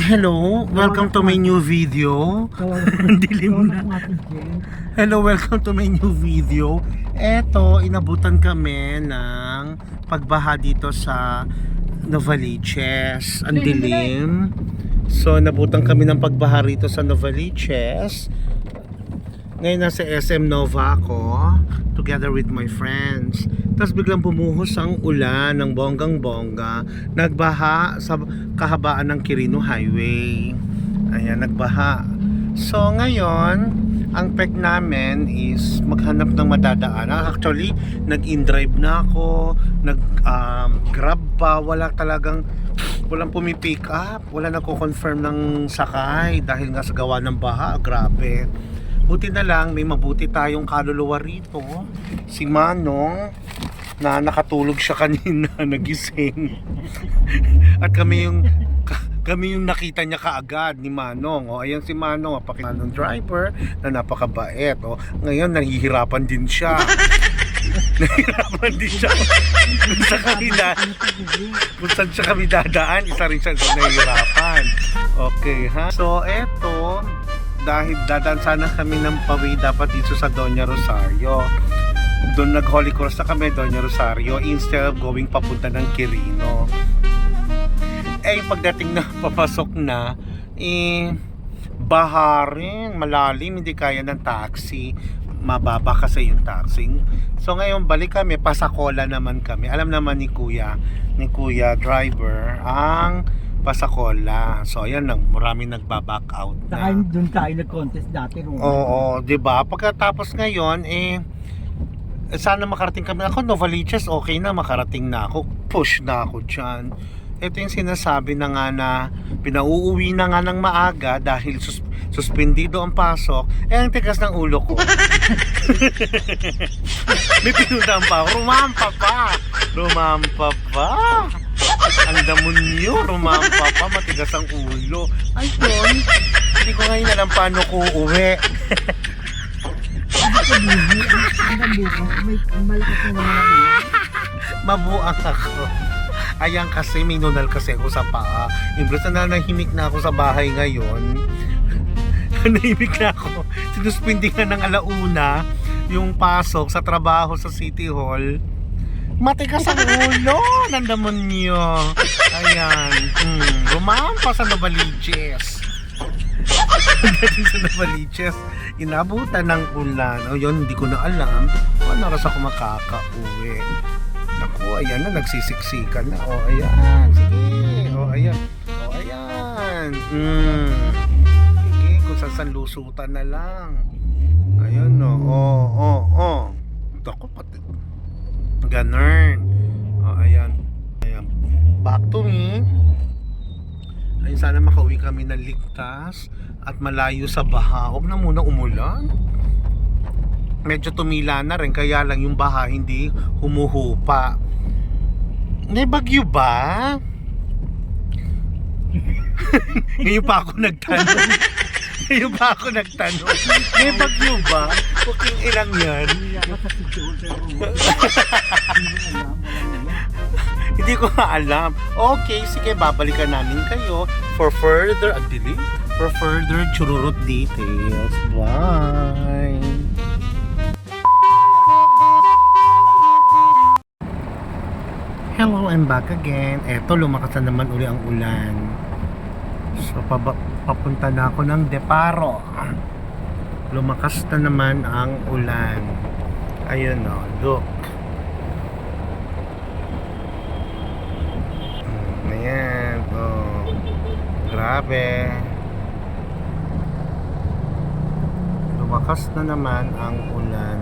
Hello, welcome to my new video. Ang dilim na. Hello, welcome to my new video. Eto, inabutan kami ng pagbaha dito sa Novaliches. Ang dilim. So, nabutan kami ng pagbaha rito sa Novaliches. Ngayon nasa SM Nova ako, together with my friends. Tapos biglang bumuhos ang ulan ng bonggang-bongga. Nagbaha sa kahabaan ng Quirino Highway. Ayan, nagbaha. So ngayon, ang peg namin is maghanap ng madadaan. Actually, nag-in-drive na ako, nag-grab pa, walang pumipick up, wala nagko-confirm ng sakay dahil nga sa gawa ng baha, grabe. Buti na lang, may mabuti tayong kaluluwa rito. Si Manong, na nakatulog siya kanina, nagising. At kami yung nakita niya kaagad ni Manong. O, ayan si Manong, Manong driver na napakabait. O, ngayon, nahihirapan din siya. Nahihirapan din siya. Kung saan siya kami dadaan, isa rin siya nahihirapan. Okay, ha? So, eto, dahil dadaan sana kami ng Paway dapat dito sa Doña Rosario. Doon nag-Holy Cross na kami, Doña Rosario, instead of going papunta ng Quirino. Pagdating na, papasok na, baha rin, malalim, hindi kaya ng taxi. Mababa kasi yung taxi. So ngayon, balik kami, Pasacola naman kami. Alam naman ni Kuya driver, ang Pasacola. So ayan, maraming nagba-back out na. Saka doon tayo nag-contest dati. Oo, 'di ba? Pagkatapos ngayon sana makarating kami. Ako, Novaliches, okay na, makarating na ako. Push na ako diyan. Ito yung sinasabi na nga na pinauuwi na nga ng maaga dahil suspendido ang pasok. Ang tigas ng ulo ko. May pinuntahan pa. Rumampa pa. Ang damonyo, rumampa pa, matigas ang ulo. Ay, yun. Hindi ko ngayon alam paano ko uuwi. Mabuang ako. Ayan kasi, may nunal kasi ako sa paa. Imbes na nahimik na ako sa bahay ngayon. Nahimik na ako. Sinuspindingan ng alauna yung pasok sa trabaho sa City Hall. Matigas ang ulo ng demonyo. Ayan. Rumampa sa Novaliches. Pagdating sa Novaliches, inabutan ng ulan. O yun, hindi ko na alam kung ano oras ako makaka-uwi. Naku, ayan na, nagsisiksikan na. O ayan, sige. O ayan. Sige, kung saan lusutan na lang. Ayan no. Ako pati. Ganun. Ayan. Back to me. Ayun, sana makauwi kami ng ligtas at malayo sa baha. Huwag na muna umulan. Medyo tumila na rin, kaya lang yung baha hindi humuhupa. May bagyo ba? Ngayon pa ako nagtanong. May bagyo ba? Puking ilang yan. Hindi ko alam. Okay, sige, babalikan namin kayo for further chururut details. Bye! Hello, I'm back again. Eto, lumakas na naman uli ang ulan. So, papunta na ako ng Deparo. Lumakas na naman ang ulan. Ayun o, look. Ayan, grabe. Lumakas na naman ang ulan.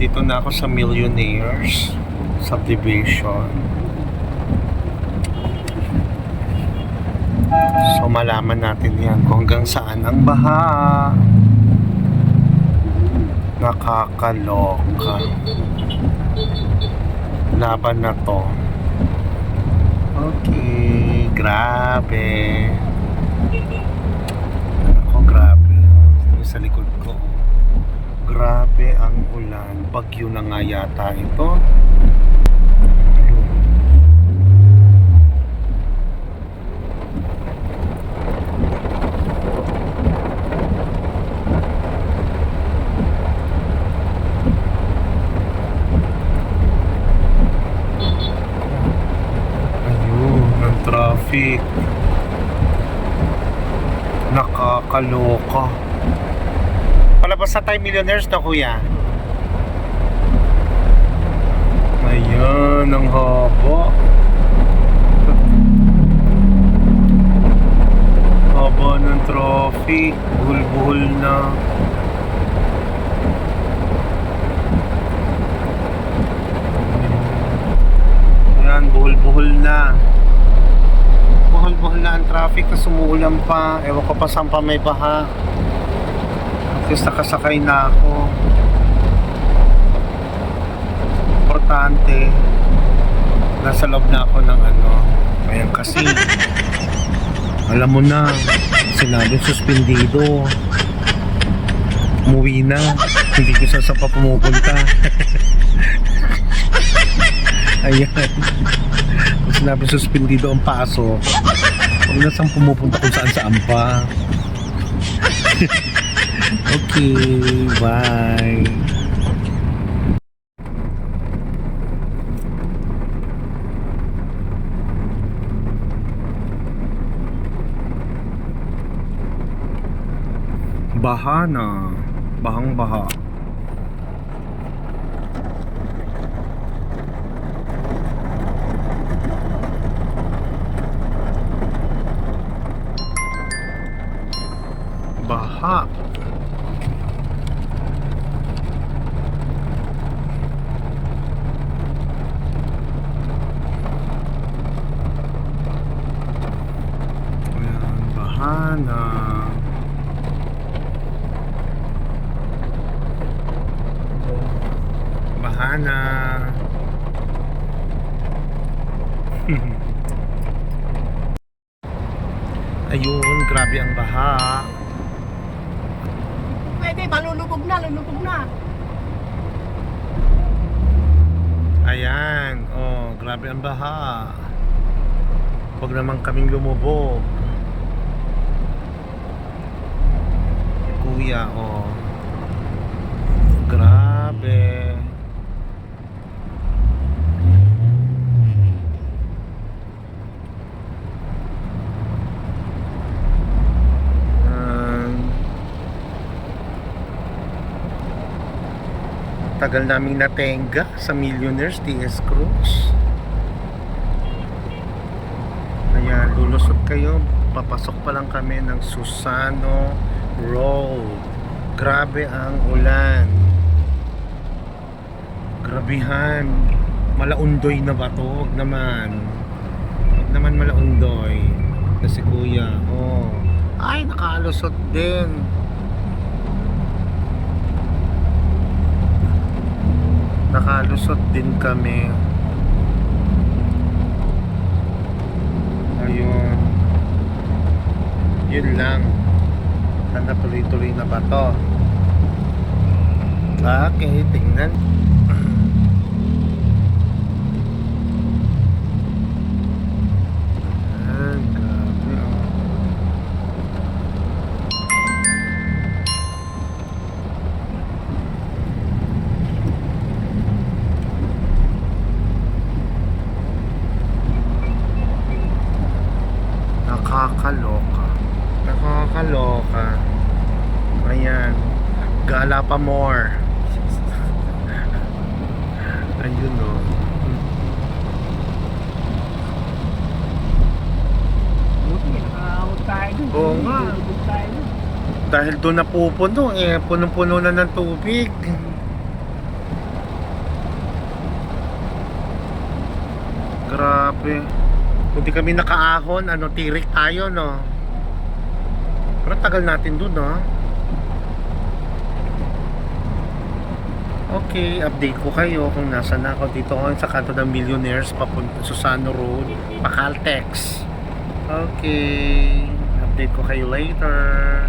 Dito na ako sa Millionaires subdivision. So So malaman natin yan kung hanggang saan ang baha. Nakakaloka. Laban na to. Okay, grabe. Ako, grabe. Yung sa likod ko. Grabe ang ulan. Bagyo na nga yata ito. Traffic. Nakakaloka. Palabas na tayo millionaires na kuya. Ayan, ang haba. Haba ng traffic. Buhol-buhol na. Ayan, buhol-buhol na. Buhol-buhol na ang traffic na sumuulan pa. Ewan ko pa saan pa may baha. At least nakasakay na ako. Importante. Nasa loob na ako ng ano. Ayan kasi. Alam mo na. Sinabi suspendido. Umuwi na. Hindi ko saan pa pumupunta. Ayan. Sinabi suspendido ang paso. Huwag na saan pumupunta kung saan pa. Okay, bye. Baha na. Bahang baha. Baha. Ayan, baha na. Baha na. Ayun, grabe ang baha. Pwede, malulubog na, lulubog na. Ayan, oh, grabe ang baha. Huwag naman kaming lumubog. Kuya, oh. Grabe. Tagal naming natenga sa Millionaires TS Cruise. Kaya lulusot kayo. Papasok pa lang kami ng Susano Road. Grabe ang ulan. Grabihan. Malaundoy na ba to? Huwag naman. Huwag naman malaundoy. Kasi kuya, oh. Ay, nakalusot din. Nakalusot din kami. Ayun. Yun lang. Sana tuloy-tuloy na ba to? Okay, tingnan. Ayan, grabe oh. Nakakaloka. Nakakaloka. Ayan. Gala pa more. Ayun o. Buti, nakahawag tayo dun. Oo nga. Lulubog tayo dun. Dahil doon napupuno eh. Punong-puno na ng tubig. Grabe. Kung di kami nakaahon, ano, tirik tayo, no? Pero tagal natin dun, no? Okay, update ko kayo kung nasa na ako. Dito ako sa kanto ng Millionaires, papunta Susano Road, Pacaltex. Okay, update ko kayo later.